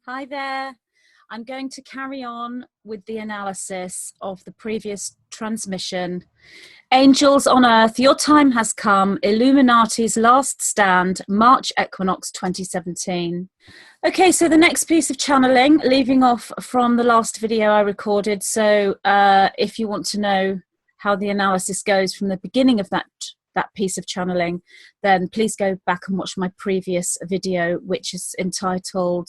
Hi there. I'm going to carry on with the analysis of the previous transmission. Angels on Earth, your time has come. Illuminati's Last Stand, March Equinox 2017. Okay, so the next piece of channeling, leaving off from the last video I recorded. So if you want to know how the analysis goes from the beginning of that piece of channeling, then please go back and watch my previous video, which is entitled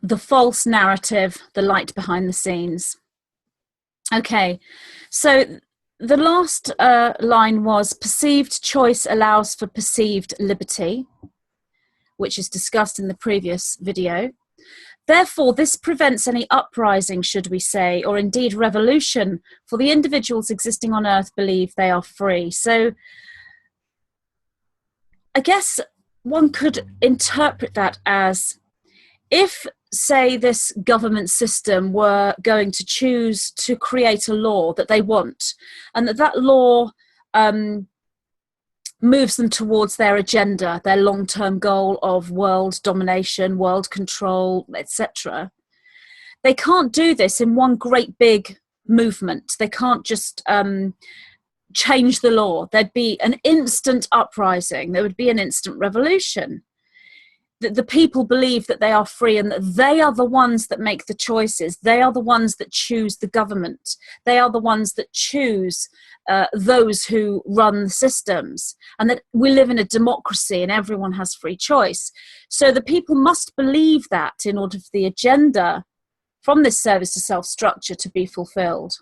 The False Narrative, The Light Behind the Scenes. Okay, so the last line was perceived choice allows for perceived liberty, which is discussed in the previous video. Therefore, this prevents any uprising, should we say, or indeed revolution, for the individuals existing on Earth believe they are free. So I guess one could interpret that as if, say, this government system were going to choose to create a law that they want, and that law moves them towards their agenda, their long-term goal of world domination, world control, etc. They can't do this in one great big movement. They can't just change the law. There'd be an instant uprising. There would be an instant revolution. The people believe that they are free and that they are the ones that make the choices. They are the ones that choose the government. They are the ones that choose those who run the systems, and that we live in a democracy and everyone has free choice. So the people must believe that in order for the agenda from this service to self structure to be fulfilled.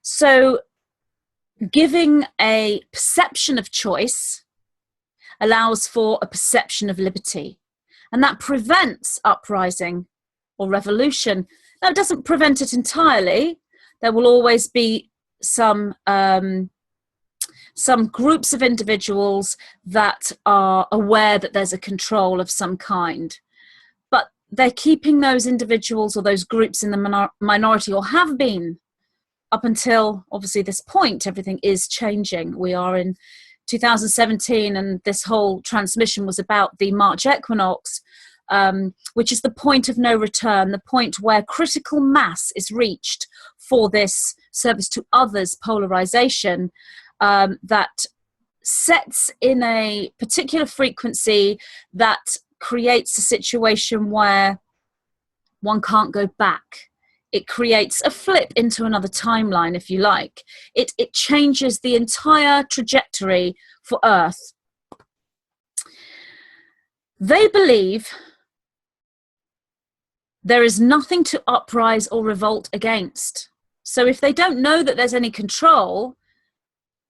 So giving a perception of choice allows for a perception of liberty, and that prevents uprising or revolution. Now, it doesn't prevent it entirely. There will always be some groups of individuals that are aware that there's a control of some kind, but they're keeping those individuals or those groups in the minority, or have been up until obviously this point. Everything is changing. We are in 2017, and this whole transmission was about the March Equinox, which is the point of no return, the point where critical mass is reached for this service to others polarization that sets in a particular frequency that creates a situation where one can't go back. It creates a flip into another timeline, if you like. It changes the entire trajectory for Earth. They believe there is nothing to uprise or revolt against. So if they don't know that there's any control,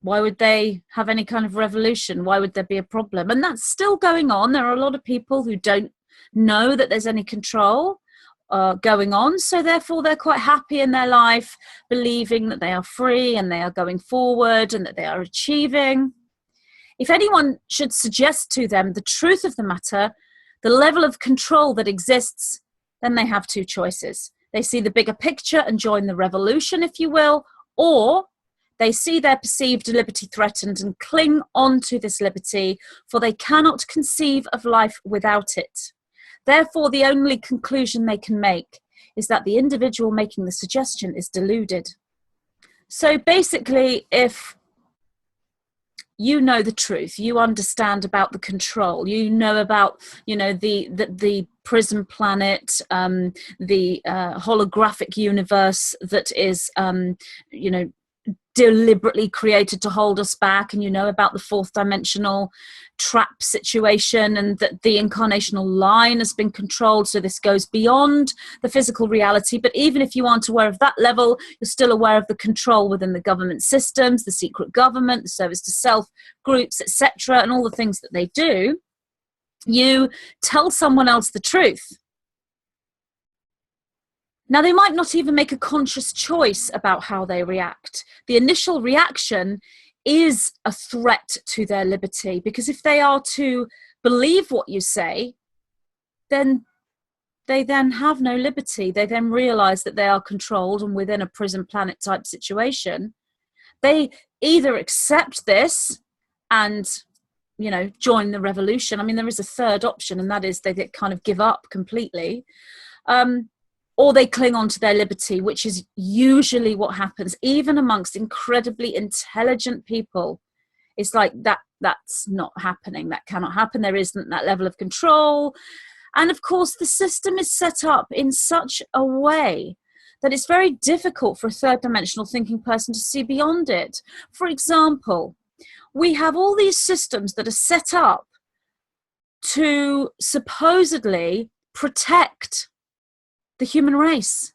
why would they have any kind of revolution? Why would there be a problem? And that's still going on. There are a lot of people who don't know that there's any control going on, so therefore they're quite happy in their life, believing that they are free and they are going forward and that they are achieving. If anyone should suggest to them the truth of the matter, the level of control that exists, then they have two choices. They see the bigger picture and join the revolution, if you will, or they see their perceived liberty threatened and cling on to this liberty, for they cannot conceive of life without it. Therefore, the only conclusion they can make is that the individual making the suggestion is deluded. So basically, if you know the truth, you understand about the control, you know about, the prison planet, the holographic universe that is, deliberately created to hold us back, and you know about the fourth dimensional trap situation, and that the incarnational line has been controlled, so this goes beyond the physical reality. But even if you aren't aware of that level, you're still aware of the control within the government systems, the secret government, the service to self groups, etc., and all the things that they do. You tell someone else the truth. Now, they might not even make a conscious choice about how they react. The initial reaction is a threat to their liberty, because if they are to believe what you say, then they then have no liberty. They then realize that they are controlled and within a prison planet type situation. They either accept this and join the revolution. I mean, there is a third option, and that is they kind of give up completely. Or they cling on to their liberty, which is usually what happens, even amongst incredibly intelligent people. It's like that's not happening. That cannot happen. There isn't that level of control. And of course, the system is set up in such a way that it's very difficult for a third dimensional thinking person to see beyond it. For example, we have all these systems that are set up to supposedly protect the human race.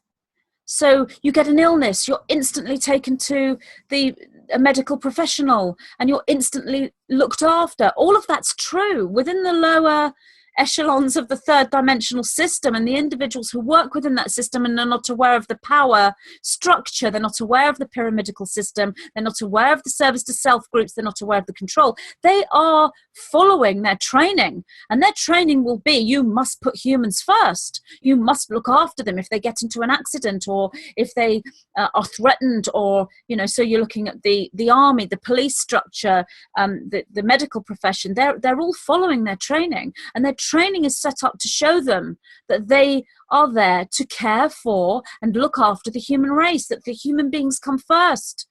So you get an illness, you're instantly taken to a medical professional and you're instantly looked after. All of that's true within the lower echelons of the third dimensional system, and the individuals who work within that system and are not aware of the power structure, they're not aware of the pyramidical system, they're not aware of the service to self groups, they're not aware of the control. They are following their training, and their training will be, you must put humans first, you must look after them if they get into an accident or if they are threatened, or so you're looking at the army, the police structure, the medical profession. They're all following their training, and their training is set up to show them that they are there to care for and look after the human race, that the human beings come first.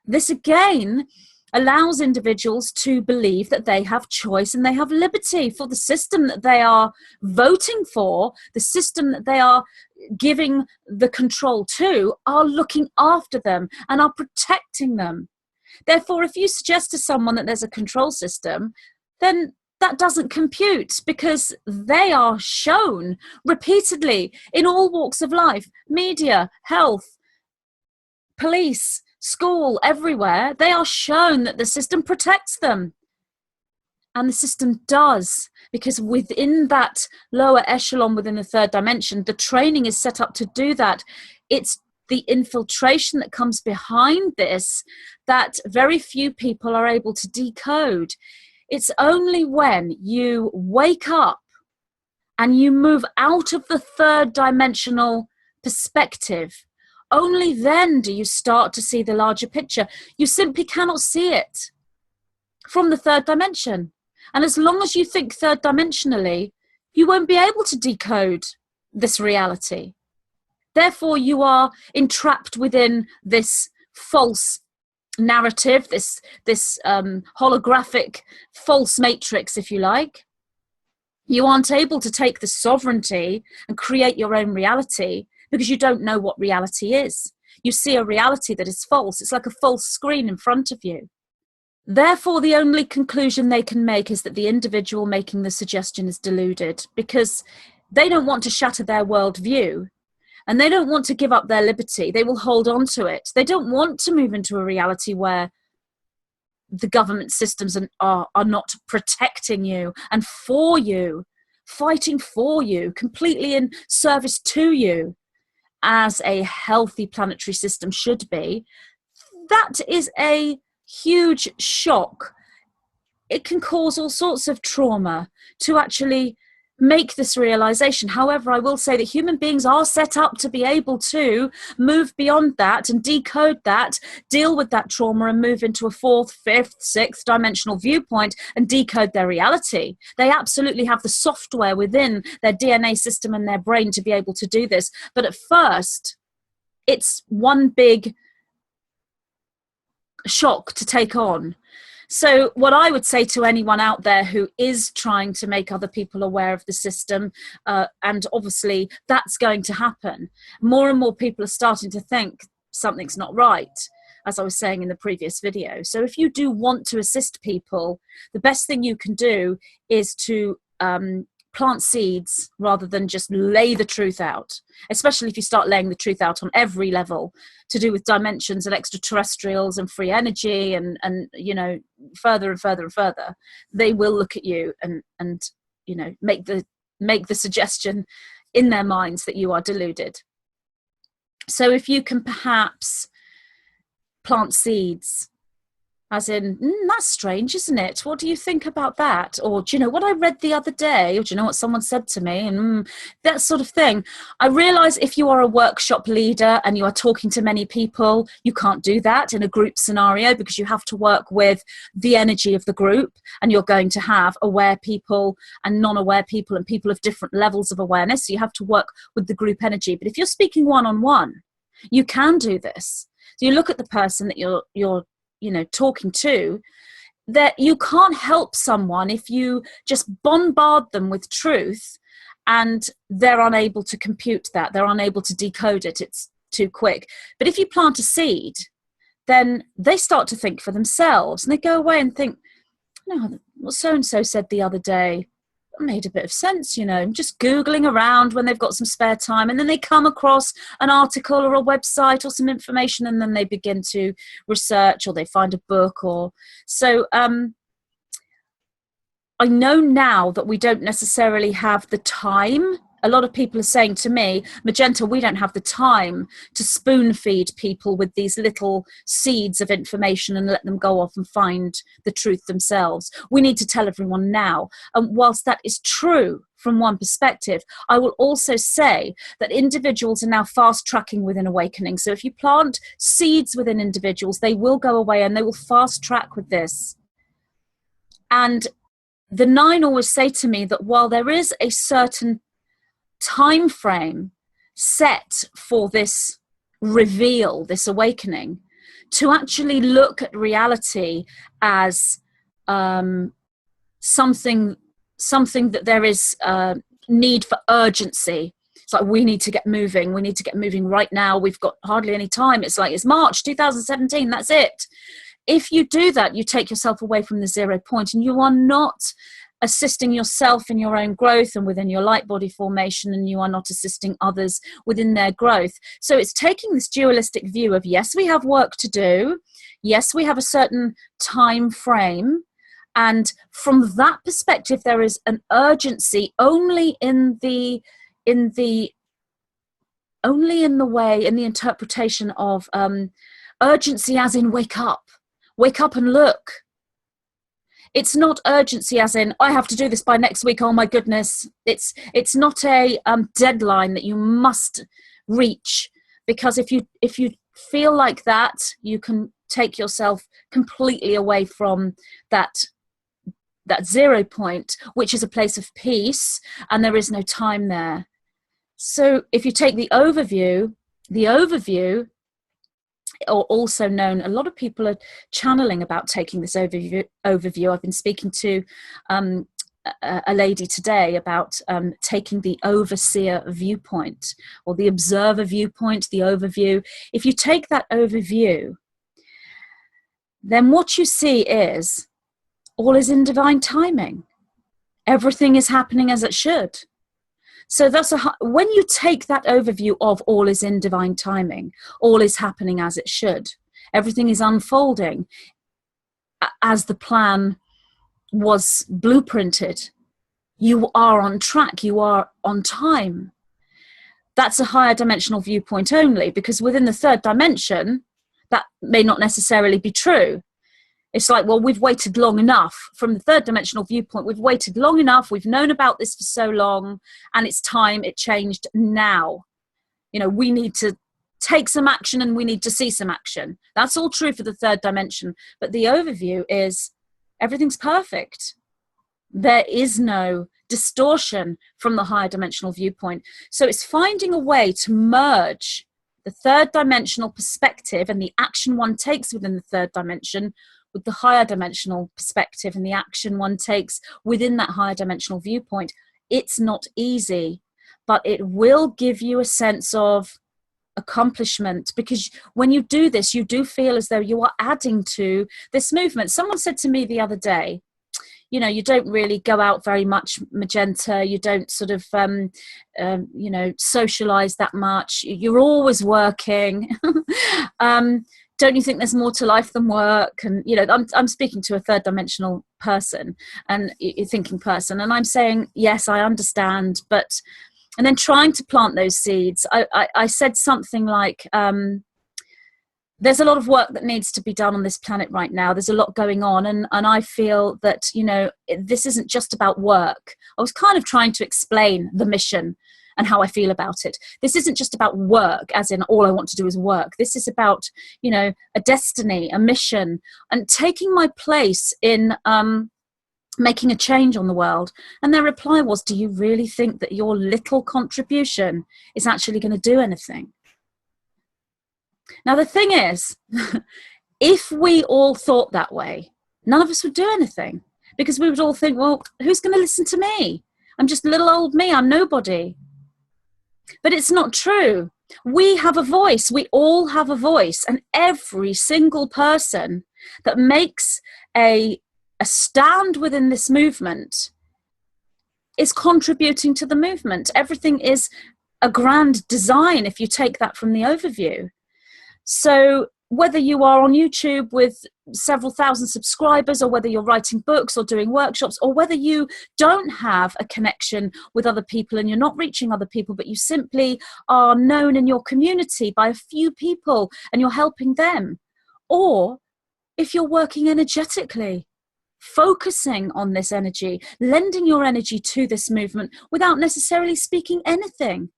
This again allows individuals to believe that they have choice and they have liberty, for the system that they are voting for, the system that they are giving the control to, are looking after them and are protecting them. Therefore, if you suggest to someone that there's a control system, then that doesn't compute, because they are shown repeatedly in all walks of life, media, health, police, school, everywhere, they are shown that the system protects them. And the system does, because within that lower echelon, within the third dimension, the training is set up to do that. It's the infiltration that comes behind this that very few people are able to decode. It's only when you wake up and you move out of the third dimensional perspective, only then do you start to see the larger picture. You simply cannot see it from the third dimension. And as long as you think third dimensionally, you won't be able to decode this reality. Therefore, you are entrapped within this false narrative, this holographic false matrix, if you like. You aren't able to take the sovereignty and create your own reality because you don't know what reality is. You see a reality that is false. It's like a false screen in front of you. Therefore, the only conclusion they can make is that the individual making the suggestion is deluded, because they don't want to shatter their worldview. And they don't want to give up their liberty. They will hold on to it. They don't want to move into a reality where the government systems are not protecting you and for you, fighting for you, completely in service to you, as a healthy planetary system should be. That is a huge shock. It can cause all sorts of trauma to actually make this realization. However, I will say that human beings are set up to be able to move beyond that and decode that, deal with that trauma, and move into a fourth, fifth, sixth dimensional viewpoint and decode their reality. They absolutely have the software within their DNA system and their brain to be able to do this. But at first, it's one big shock to take on. So what I would say to anyone out there who is trying to make other people aware of the system, and obviously that's going to happen, more and more people are starting to think something's not right, as I was saying in the previous video. So if you do want to assist people, the best thing you can do is to plant seeds rather than just lay the truth out, especially if you start laying the truth out on every level to do with dimensions and extraterrestrials and free energy and further and further and further. They will look at you and make the suggestion in their minds that you are deluded. So if you can perhaps plant seeds As in, that's strange, isn't it? What do you think about that? Or do you know what I read the other day? Or do you know what someone said to me? And that sort of thing. I realize if you are a workshop leader and you are talking to many people, you can't do that in a group scenario, because you have to work with the energy of the group, and you're going to have aware people and non-aware people and people of different levels of awareness. So you have to work with the group energy. But if you're speaking one-on-one, you can do this. So you look at the person that you're talking to, that you can't help someone if you just bombard them with truth and they're unable to compute that, they're unable to decode it, it's too quick. But if you plant a seed, then they start to think for themselves, and they go away and think, no, what so-and-so said the other day made a bit of sense, just Googling around when they've got some spare time, and then they come across an article or a website or some information, and then they begin to research, or they find a book. Or so I know now that we don't necessarily have the time. A lot of people are saying to me, Magenta, we don't have the time to spoon feed people with these little seeds of information and let them go off and find the truth themselves. We need to tell everyone now. And whilst that is true from one perspective, I will also say that individuals are now fast tracking within awakening. So if you plant seeds within individuals, they will go away and they will fast track with this. And the 9 always say to me that while there is a certain time frame set for this reveal, this awakening, to actually look at reality as something that there is need for urgency. It's like, we need to get moving right now, we've got hardly any time. It's like, it's March 2017, that's it. If you do that, you take yourself away from the 0 point, and you are not assisting yourself in your own growth and within your light body formation, and you are not assisting others within their growth. So it's taking this dualistic view of, yes, we have work to do, yes, we have a certain time frame, and from that perspective there is an urgency only in the interpretation of urgency as in wake up and look. It's not urgency as in, I have to do this by next week, oh my goodness. It's not a deadline that you must reach, because if you feel like that, you can take yourself completely away from that 0 point, which is a place of peace, and there is no time there. So if you take the overview, or also known, a lot of people are channeling about taking this overview. I've been speaking to a lady today about taking the overseer viewpoint, or the observer viewpoint, the overview. If you take that overview, then what you see is all is in divine timing. Everything is happening as it should. So when you take that overview of all is in divine timing, all is happening as it should, everything is unfolding as the plan was blueprinted, you are on track, you are on time. That's a higher dimensional viewpoint only, because within the 3rd dimension, that may not necessarily be true. It's like, well, we've waited long enough. From the 3rd dimensional viewpoint, we've waited long enough. We've known about this for so long, and it's time it changed now. We need to take some action, and we need to see some action. That's all true for the 3rd dimension. But the overview is everything's perfect. There is no distortion from the higher dimensional viewpoint. So it's finding a way to merge the 3rd dimensional perspective and the action one takes within the 3rd dimension with the higher dimensional perspective and the action one takes within that higher dimensional viewpoint. It's not easy, but it will give you a sense of accomplishment, because when you do this, you do feel as though you are adding to this movement. Someone said to me the other day, you don't really go out very much, Magenta. You don't sort of, socialize that much. You're always working. Don't you think there's more to life than work? And, I'm speaking to a 3rd dimensional person and thinking person. And I'm saying, yes, I understand. But, and then trying to plant those seeds, I said something like, there's a lot of work that needs to be done on this planet right now. There's a lot going on, and I feel that, you know, this isn't just about work. I was kind of trying to explain the mission and how I feel about it. This isn't just about work, as in all I want to do is work. This is about, you know, a destiny, a mission, and taking my place in making a change on the world. And their reply was, do you really think that your little contribution is actually going to do anything? Now, the thing is, if we all thought that way, none of us would do anything, because we would all think, well, who's going to listen to me? I'm just little old me. I'm nobody. But it's not true. We have a voice. We all have a voice. And every single person that makes a stand within this movement is contributing to the movement. Everything is a grand design if you take that from the overview. So whether you are on YouTube with several thousand subscribers, or whether you're writing books or doing workshops, or whether you don't have a connection with other people and you're not reaching other people, but you simply are known in your community by a few people and you're helping them, or if you're working energetically, focusing on this energy, lending your energy to this movement without necessarily speaking anything.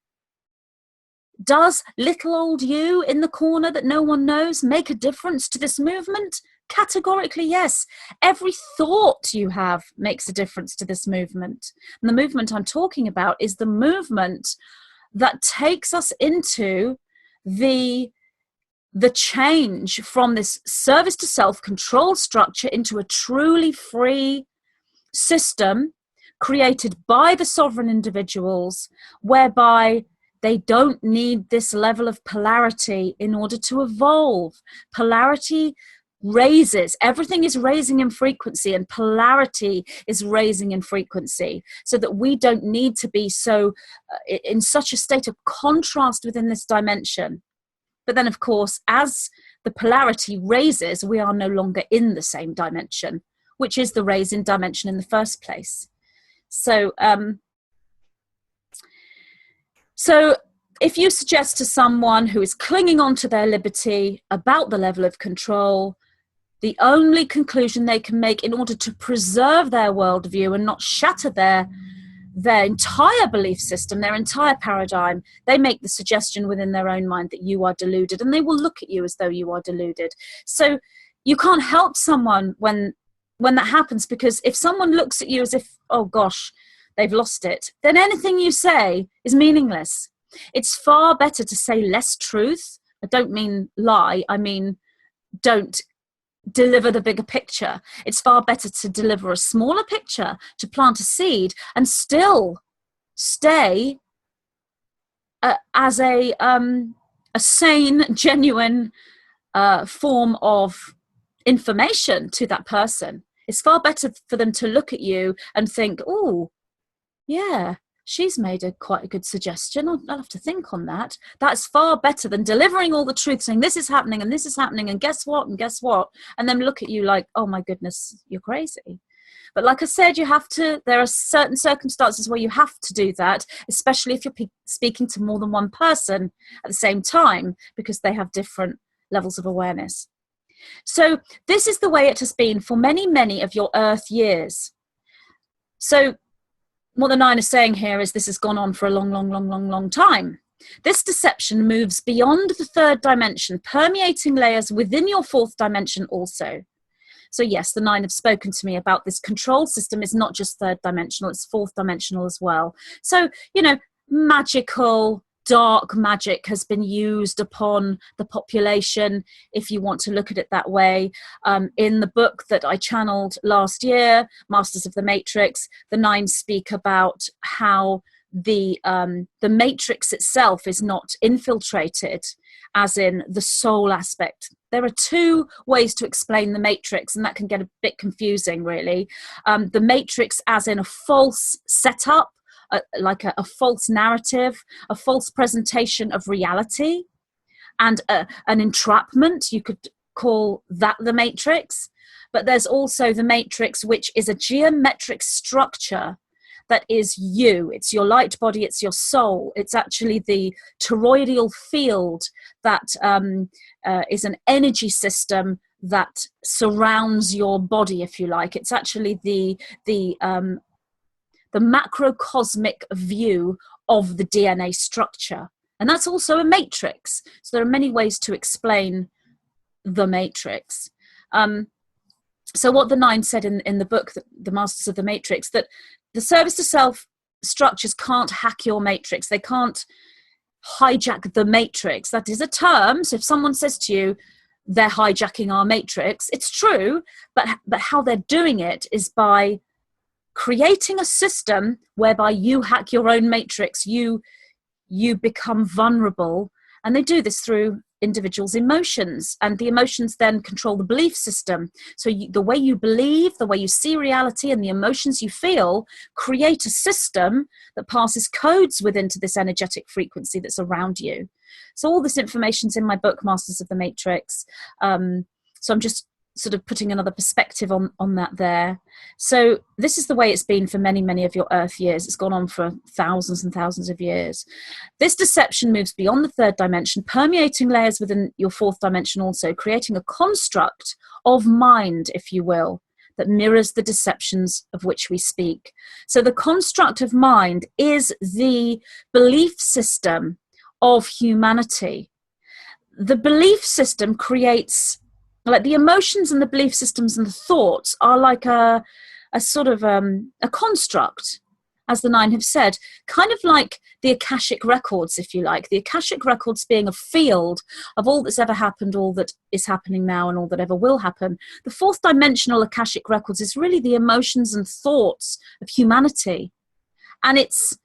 Does little old you in the corner that no one knows make a difference to this movement? Categorically, yes. Every thought you have makes a difference to this movement. And the movement I'm talking about is the movement that takes us into the change from this service to self control structure into a truly free system created by the sovereign individuals, whereby they don't need this level of polarity in order to evolve. Polarity raises. Everything is raising in frequency, and polarity is raising in frequency, so that we don't need to be so in such a state of contrast within this dimension. But then, of course, as the polarity raises, we are no longer in the same dimension, which is the raising dimension in the first place. So if you suggest to someone who is clinging on to their liberty about the level of control, the only conclusion they can make in order to preserve their worldview and not shatter their entire belief system, their entire paradigm, they make the suggestion within their own mind that you are deluded, and they will look at you as though you are deluded. So you can't help someone when that happens, because if someone looks at you as if, oh gosh, they've lost it, then anything you say is meaningless. It's far better to say less truth. I don't mean lie. I mean, don't deliver the bigger picture. It's far better to deliver a smaller picture, to plant a seed, and still stay as a sane, genuine form of information to that person. It's far better for them to look at you and think, oh, yeah, she's made quite a good suggestion. I'll have to think on that. That's far better than delivering all the truth, saying this is happening and this is happening and guess what, and then look at you like, oh my goodness, you're crazy. But like I said, there are certain circumstances where you have to do that, especially if you're speaking to more than one person at the same time, because they have different levels of awareness. So this is the way it has been for many, many of your Earth years. So what the Nine is saying here is this has gone on for a long time. This deception moves beyond the third dimension, permeating layers within your fourth dimension also. So yes, the Nine have spoken to me about this control system is not just third dimensional, it's fourth dimensional as well. So, you know, magical, dark magic has been used upon the population, if you want to look at it that way. In the book that I channeled last year, Masters of the Matrix, the Nine speak about how the matrix itself is not infiltrated, as in the soul aspect. There are two ways to explain the matrix, and that can get a bit confusing, really. The matrix as in a false setup, like a false narrative, a false presentation of reality, and an entrapment. You could call that the matrix. But there's also the matrix, which is a geometric structure that is you. It's your light body, it's your soul. It's actually the toroidal field that is an energy system that surrounds your body, if you like. It's actually the macrocosmic view of the DNA structure. And that's also a matrix. So there are many ways to explain the matrix. So what the 9 said in the book, The Masters of the Matrix, that the service to self structures can't hack your matrix. They can't hijack the matrix. That is a term. So if someone says to you, they're hijacking our matrix, it's true, but how they're doing it is by creating a system whereby you hack your own matrix, you become vulnerable. And they do this through individuals' emotions, and the emotions then control the belief system. So the way you believe, the way you see reality, and the emotions you feel create a system that passes codes within to this energetic frequency that's around you. So all this information's in my book, Masters of the Matrix. So I'm just sort of putting another perspective on that there. So this is the way it's been for many, many of your Earth years. It's gone on for thousands and thousands of years. This deception moves beyond the 3rd dimension, permeating layers within your 4th dimension also, creating a construct of mind, if you will, that mirrors the deceptions of which we speak. So the construct of mind is the belief system of humanity. The belief system creates, like, the emotions and the belief systems and the thoughts are like a sort of a construct, as the 9 have said, kind of like the Akashic records, if you like. The Akashic records being a field of all that's ever happened, all that is happening now, and all that ever will happen. The 4th dimensional Akashic records is really the emotions and thoughts of humanity. And it's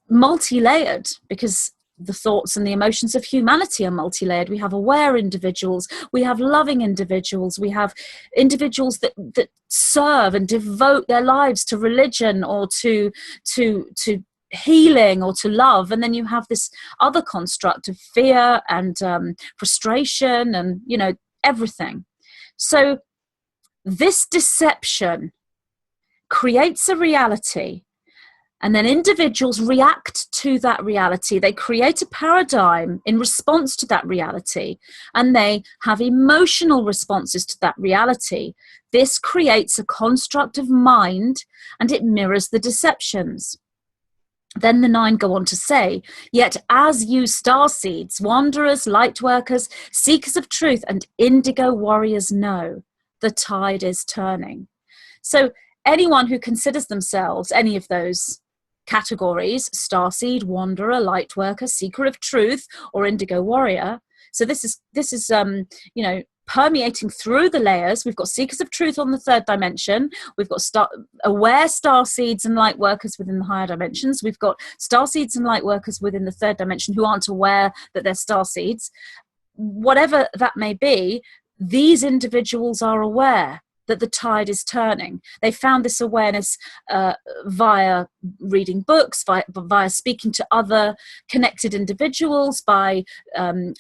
multi-layered, because the thoughts and the emotions of humanity are multi-layered. We have aware individuals, we have loving individuals, we have individuals that serve and devote their lives to religion or to healing or to love. And then you have this other construct of fear and frustration and, you know, everything. So this deception creates a reality, and then individuals react to that reality. They create a paradigm in response to that reality, and they have emotional responses to that reality. This creates a construct of mind, and it mirrors the deceptions. Then the 9 go on to say, yet as you starseeds, wanderers, light workers, seekers of truth, and indigo warriors know, the tide is turning. So anyone who considers themselves any of those categories, starseed, wanderer, light worker, seeker of truth, or indigo warrior. So this is you know, permeating through the layers. We've got seekers of truth on the 3rd dimension. We've got aware starseeds and light workers within the higher dimensions. We've got starseeds and light workers within the 3rd dimension who aren't aware that they're starseeds. Whatever that may be, these individuals are aware that the tide is turning. They found this awareness via reading books, via speaking to other connected individuals, by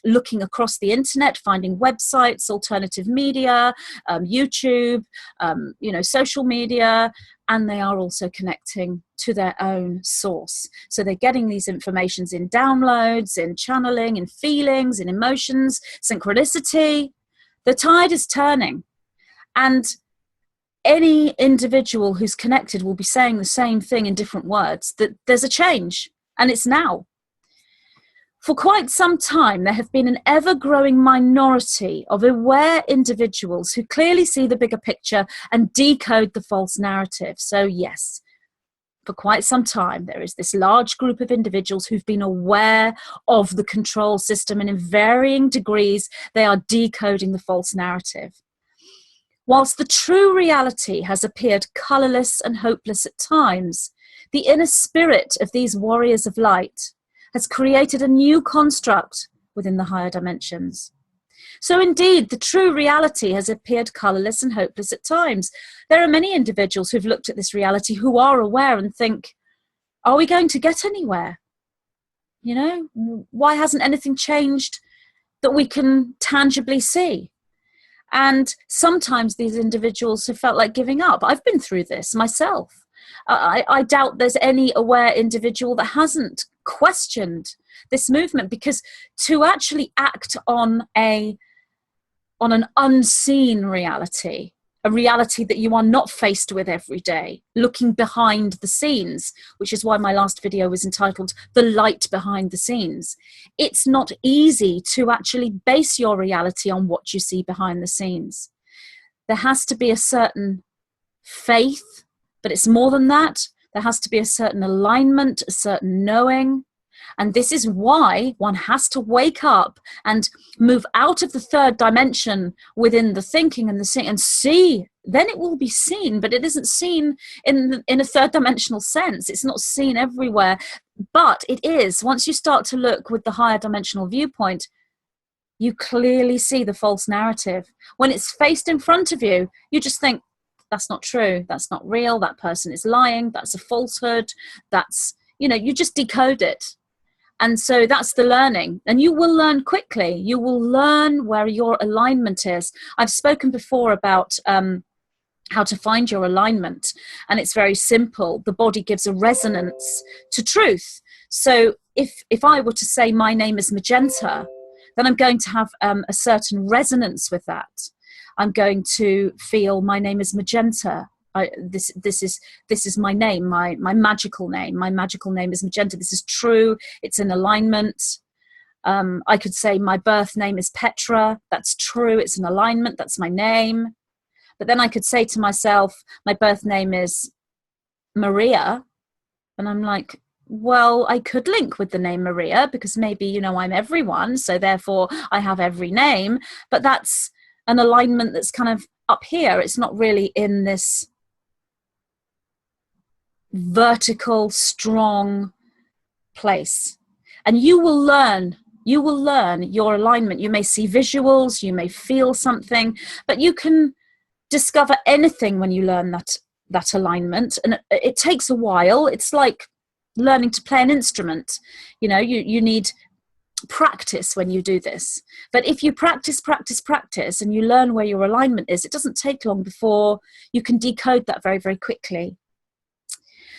looking across the internet, finding websites, alternative media, YouTube, you know, social media, and they are also connecting to their own source. So they're getting these informations in downloads, in channeling, in feelings, in emotions, synchronicity. The tide is turning. And any individual who's connected will be saying the same thing in different words, that there's a change, and it's now. For quite some time, there have been an ever-growing minority of aware individuals who clearly see the bigger picture and decode the false narrative. So yes, for quite some time, there is this large group of individuals who've been aware of the control system, and in varying degrees, they are decoding the false narrative. Whilst the true reality has appeared colourless and hopeless at times, the inner spirit of these warriors of light has created a new construct within the higher dimensions. So indeed, the true reality has appeared colourless and hopeless at times. There are many individuals who've looked at this reality who are aware and think, are we going to get anywhere? You know, why hasn't anything changed that we can tangibly see? And sometimes these individuals have felt like giving up. I've been through this myself. I doubt there's any aware individual that hasn't questioned this movement, because to actually act on an unseen reality, a reality that you are not faced with every day, looking behind the scenes, which is why my last video was entitled The Light Behind the Scenes. It's not easy to actually base your reality on what you see behind the scenes. There has to be a certain faith, but it's more than that. There has to be a certain alignment, a certain knowing. And this is why one has to wake up and move out of the third dimension within the thinking and the seeing and see. Then it will be seen, but it isn't seen in a third dimensional sense. It's not seen everywhere, but it is. Once you start to look with the higher dimensional viewpoint, you clearly see the false narrative. When it's faced in front of you, you just think, that's not true, that's not real, that person is lying, that's a falsehood, that's, you just decode it. And so that's the learning. And you will learn quickly. You will learn where your alignment is. I've spoken before about how to find your alignment. And it's very simple. The body gives a resonance to truth. So if I were to say my name is Magenta, then I'm going to have a certain resonance with that. I'm going to feel my name is Magenta. This is my name, my magical name. My magical name is Magenta. This is true. It's in alignment. I could say my birth name is Petra. That's true. It's an alignment. That's my name. But then I could say to myself, my birth name is Maria. And I'm like, well, I could link with the name Maria because maybe, I'm everyone. So therefore I have every name. But that's an alignment that's kind of up here. It's not really in this vertical, strong place. And you will learn your alignment. You may see visuals, you may feel something, but you can discover anything when you learn that alignment. And it takes a while. It's like learning to play an instrument. You need practice when you do this. But if you practice and you learn where your alignment is, it doesn't take long before you can decode that very, very quickly.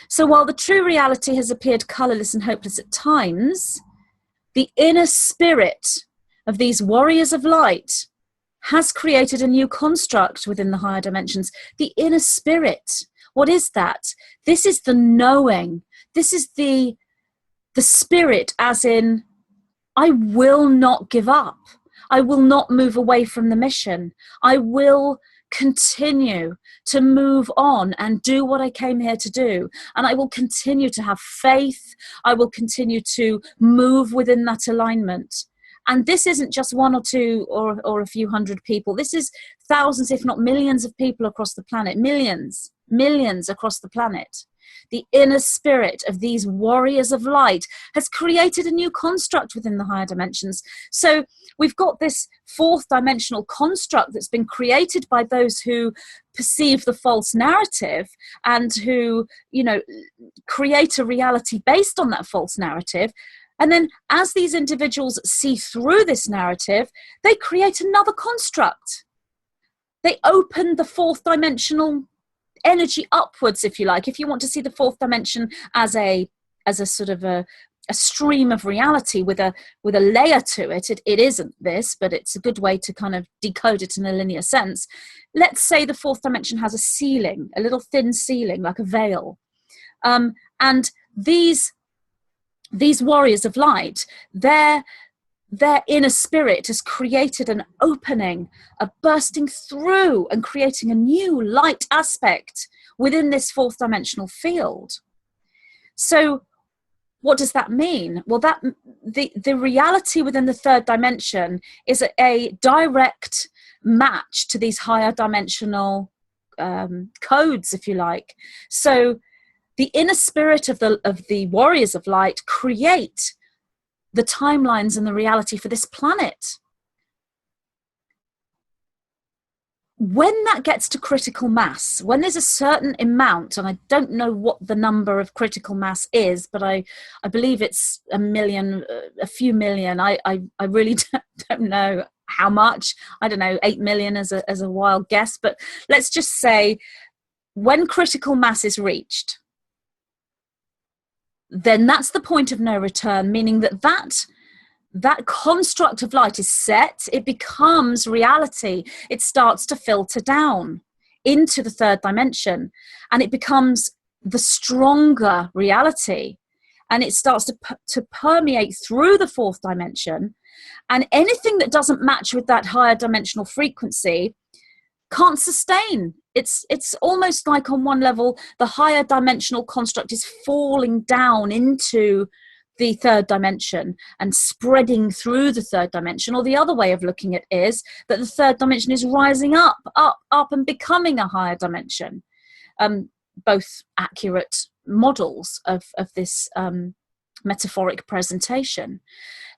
So while the true reality has appeared colourless and hopeless at times, the inner spirit of these warriors of light has created a new construct within the higher dimensions. The inner spirit, what is that? This is the knowing. This is the spirit, as in, I will not give up. I will not move away from the mission. I will continue to move on and do what I came here to do. And I will continue to have faith. I will continue to move within that alignment. And this isn't just one or two or a few hundred people. This is thousands, if not millions of people across the planet. Millions across the planet. The inner spirit of these warriors of light has created a new construct within the higher dimensions. So we've got this fourth dimensional construct that's been created by those who perceive the false narrative and who, create a reality based on that false narrative. And then as these individuals see through this narrative, they create another construct. They open the fourth dimensional energy upwards, if you like. If you want to see the fourth dimension as a sort of a stream of reality with a layer to it, it isn't this, but it's a good way to kind of decode it in a linear sense. Let's say the fourth dimension has a ceiling, a little thin ceiling, like a veil. And these warriors of light, their inner spirit has created an opening, a bursting through and creating a new light aspect within this fourth dimensional field. So what does that mean? Well, the reality within the third dimension is a direct match to these higher dimensional codes, if you like. So the inner spirit of the warriors of light create the timelines and the reality for this planet. When that gets to critical mass, when there's a certain amount, and I don't know what the number of critical mass is, but I believe it's a million, a few million. I really don't know how much. I don't know, 8 million as a wild guess, but let's just say when critical mass is reached, then that's the point of no return, meaning that construct of light is set, it becomes reality. It starts to filter down into the third dimension, and it becomes the stronger reality, and it starts to permeate through the fourth dimension, and anything that doesn't match with that higher dimensional frequency can't sustain. It's almost like on one level the higher dimensional construct is falling down into the third dimension and spreading through the third dimension, or the other way of looking at it is that the third dimension is rising up and becoming a higher dimension. Both accurate models of this metaphoric presentation.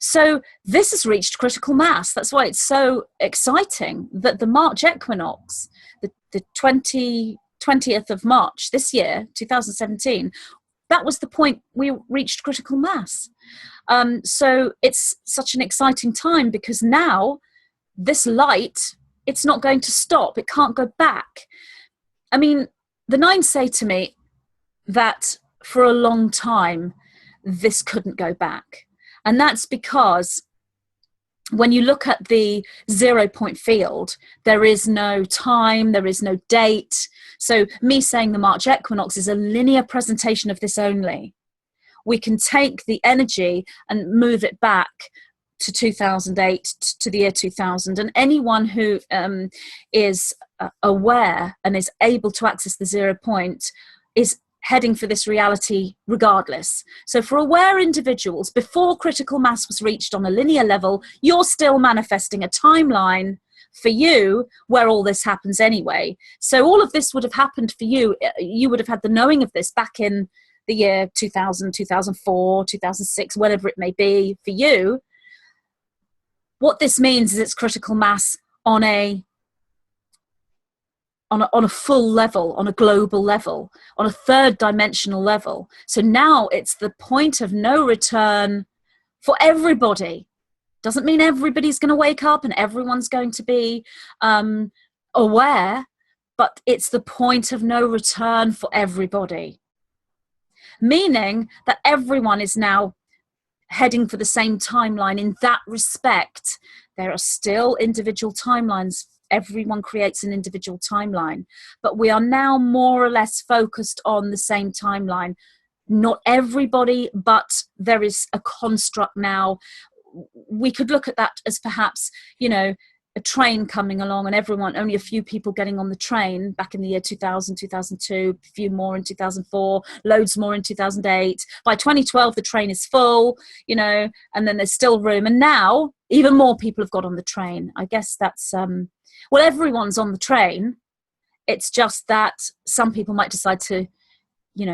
So this has reached critical mass. That's why it's so exciting that the March equinox, the 20th of March this year, 2017, that was the point we reached critical mass. So it's such an exciting time, because now this light, it's not going to stop. It can't go back. I mean, the nines say to me that for a long time, this couldn't go back. And that's because when you look at the 0 point field, there is no time, there is no date. So me saying the March equinox is a linear presentation of this only. We can take the energy and move it back to 2008, to the year 2000. And anyone who is aware and is able to access the 0 point is heading for this reality regardless. So for aware individuals, before critical mass was reached on a linear level, you're still manifesting a timeline for you where all this happens anyway. So all of this would have happened for you. You would have had the knowing of this back in the year 2000, 2004, 2006, whatever it may be for you. What this means is it's critical mass on a full level, on a global level, on a third dimensional level. So now it's the point of no return for everybody. Doesn't mean everybody's going to wake up and everyone's going to be aware, but it's the point of no return for everybody. Meaning that everyone is now heading for the same timeline in that respect. There are still individual timelines. Everyone creates an individual timeline, but we are now more or less focused on the same timeline. Not everybody, but there is a construct now. We could look at that as perhaps, a train coming along and everyone, only a few people getting on the train back in the year 2000, 2002, a few more in 2004, loads more in 2008. By 2012, the train is full, and then there's still room. And now even more people have got on the train. I guess that's, everyone's on the train. It's just that some people might decide to,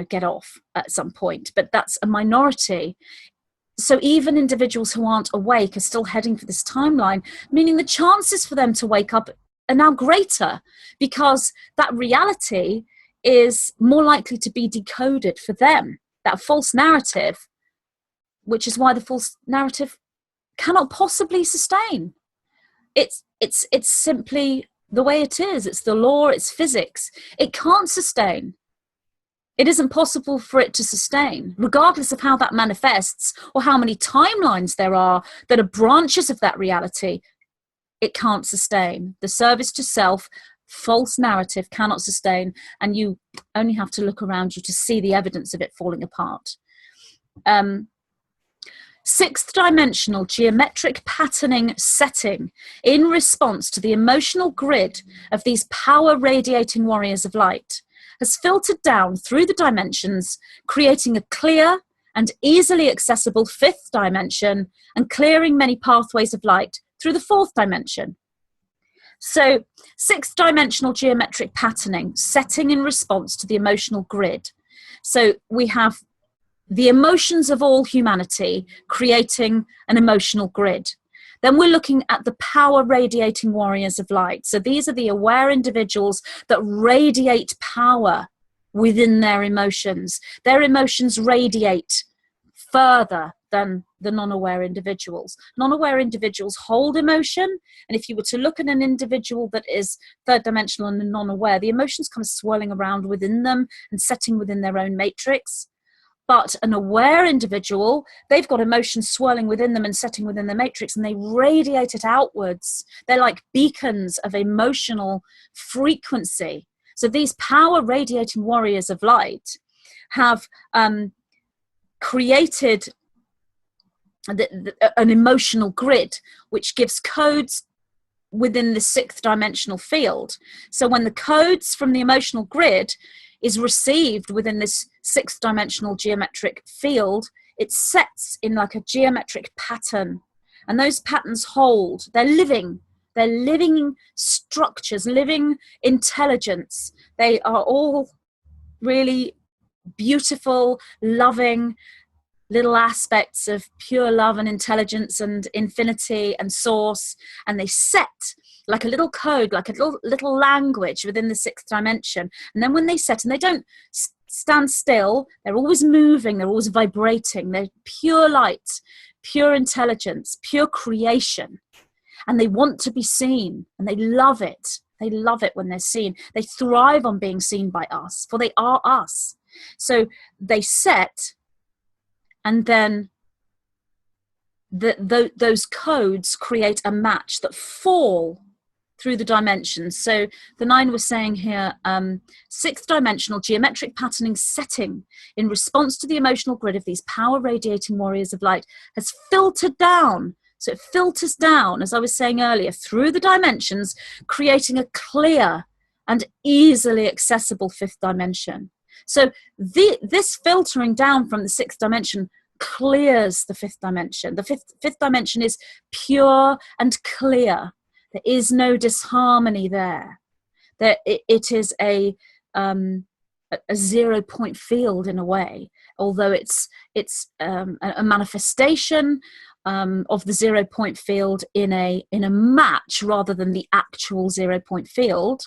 get off at some point, but that's a minority. So even individuals who aren't awake are still heading for this timeline, meaning the chances for them to wake up are now greater, because that reality is more likely to be decoded for them, that false narrative, which is why the false narrative cannot possibly sustain. It's simply the way it is. It's the law, it's physics. It can't sustain. It isn't possible for it to sustain, regardless of how that manifests or how many timelines there are that are branches of that reality. It can't sustain. The service to self, false narrative cannot sustain, and you only have to look around you to see the evidence of it falling apart. Sixth dimensional geometric patterning setting in response to the emotional grid of these power radiating warriors of light has filtered down through the dimensions, creating a clear and easily accessible fifth dimension and clearing many pathways of light through the fourth dimension. So, sixth dimensional geometric patterning, setting in response to the emotional grid. So we have the emotions of all humanity creating an emotional grid. Then we're looking at the power radiating warriors of light. So these are the aware individuals that radiate power within their emotions. Their emotions radiate further than the non-aware individuals. Non-aware individuals hold emotion, and if you were to look at an individual that is third dimensional and non-aware, the emotions kind of swirling around within them and setting within their own matrix. But an aware individual, they've got emotions swirling within them and setting within the matrix, and they radiate it outwards. They're like beacons of emotional frequency. So these power radiating warriors of light have created an emotional grid, which gives codes within the sixth dimensional field. So when the codes from the emotional grid is received within this sixth dimensional geometric field, it sets in like a geometric pattern, and those patterns hold. They're living structures, living intelligence. They are all really beautiful, loving little aspects of pure love and intelligence and infinity and source, and they set like a little code, like a little language within the sixth dimension. And then when they set, and they don't stand still, they're always moving, they're always vibrating, they're pure light, pure intelligence, pure creation, and they want to be seen, and they love it. They love it when they're seen. They thrive on being seen by us, for they are us. So they set, and then those codes create a match that fall through the dimensions. So the 9 was saying here, sixth dimensional geometric patterning setting in response to the emotional grid of these power radiating warriors of light has filtered down. So it filters down, as I was saying earlier, through the dimensions, creating a clear and easily accessible fifth dimension. So this filtering down from the sixth dimension clears the fifth dimension. The fifth dimension is pure and clear. There is no disharmony there. It is a 0 point field in a way, although it's a manifestation of the 0 point field in a match rather than the actual 0 point field,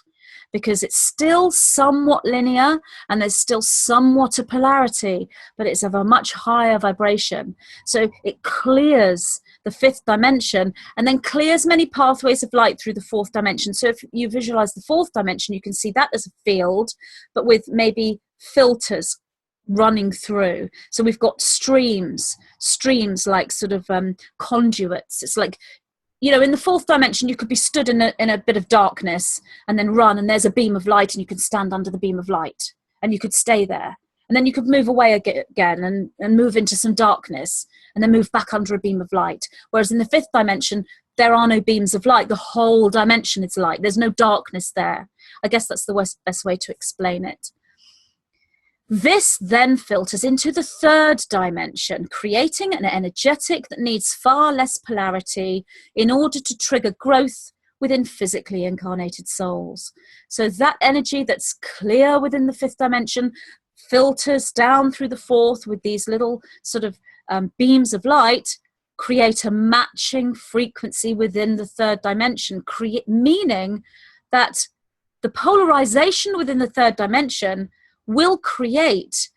because it's still somewhat linear and there's still somewhat a polarity, but it's of a much higher vibration. So it clears the fifth dimension and then clears many pathways of light through the fourth dimension. So if you visualize the fourth dimension, you can see that as a field, but with maybe filters running through. So we've got streams like sort of conduits. It's like, you know, in the fourth dimension, you could be stood in a bit of darkness and then run, and there's a beam of light, and you can stand under the beam of light, and you could stay there. And then you could move away again and move into some darkness, and then move back under a beam of light. Whereas in the fifth dimension, there are no beams of light. The whole dimension is light. There's no darkness there. I guess that's the best way to explain it. This then filters into the third dimension, creating an energetic that needs far less polarity in order to trigger growth within physically incarnated souls. So that energy that's clear within the fifth dimension filters down through the fourth with these little sort of beams of light, create a matching frequency within the third dimension, meaning that the polarization within the third dimension will create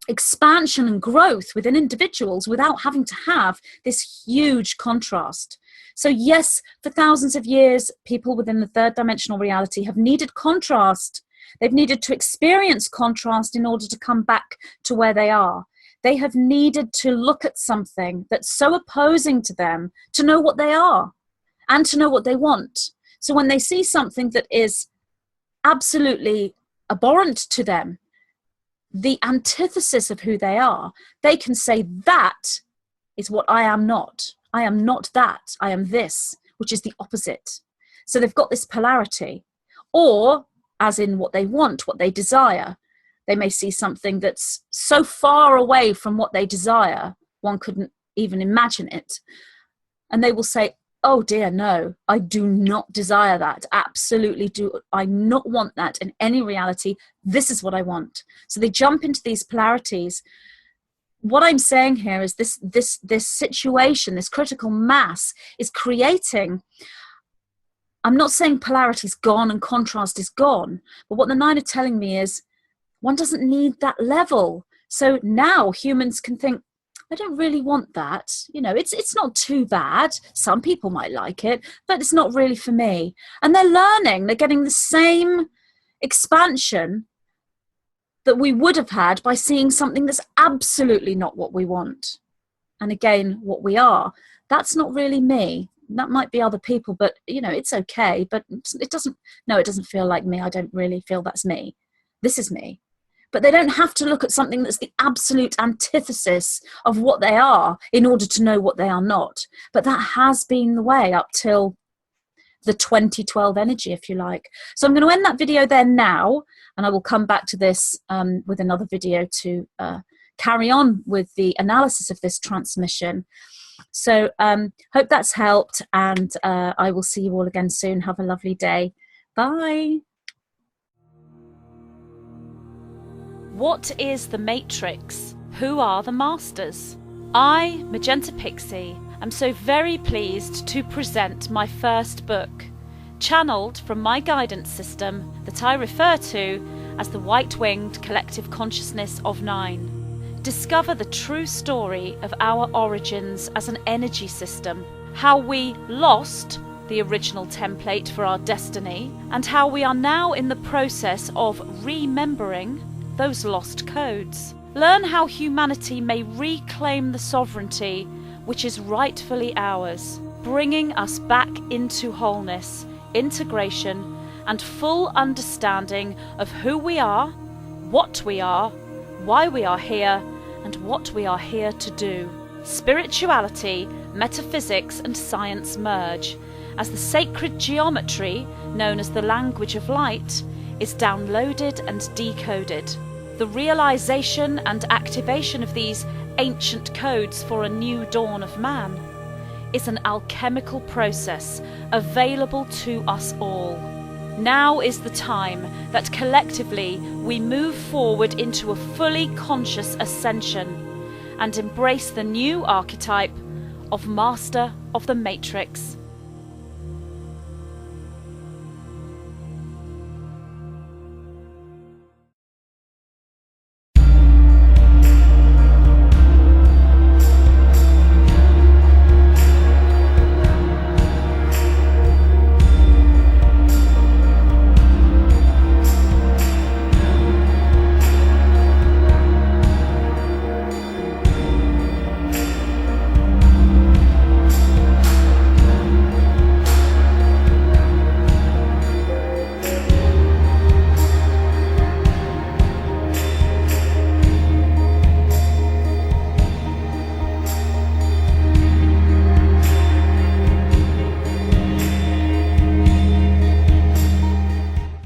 expansion and growth within individuals without having to have this huge contrast. So yes, for thousands of years, people within the third dimensional reality have needed contrast. They've needed to experience contrast in order to come back to where they are. They have needed to look at something that's so opposing to them to know what they are and to know what they want. So when they see something that is absolutely abhorrent to them, the antithesis of who they are, they can say, that is what I am not. I am not that. I am this, which is the opposite. So they've got this polarity. Or, as in what they want, what they desire, they may see something that's so far away from what they desire, one couldn't even imagine it. And they will say, oh dear, no, I do not desire that. Absolutely do I not want that in any reality. This is what I want. So they jump into these polarities. What I'm saying here is this situation, this critical mass is creating, I'm not saying polarity is gone and contrast is gone, but what the 9 are telling me is one doesn't need that level. So now humans can think, I don't really want that. You know, it's not too bad. Some people might like it, but it's not really for me. And they're learning, they're getting the same expansion that we would have had by seeing something that's absolutely not what we want. And again, what we are. That's not really me. That might be other people, but you know, it's okay. But it doesn't feel like me. I don't really feel that's me. This is me. But they don't have to look at something that's the absolute antithesis of what they are in order to know what they are not. But that has been the way up till the 2012 energy, if you like. So I'm going to end that video there now, and I will come back to this with another video to carry on with the analysis of this transmission. So hope that's helped, and I will see you all again soon. Have a lovely day. Bye. What is the Matrix? Who are the Masters? I, Magenta Pixie, am so very pleased to present my first book, channeled from my guidance system that I refer to as the White-Winged Collective Consciousness of Nine. Discover the true story of our origins as an energy system, how we lost the original template for our destiny, and how we are now in the process of remembering those lost codes. Learn how humanity may reclaim the sovereignty which is rightfully ours, bringing us back into wholeness, integration, and full understanding of who we are, why we are here, and what we are here to do. Spirituality, metaphysics, and science merge, as the sacred geometry, known as the language of light, is downloaded and decoded. The realization and activation of these ancient codes for a new dawn of man is an alchemical process available to us all. Now is the time that collectively we move forward into a fully conscious ascension and embrace the new archetype of Master of the Matrix.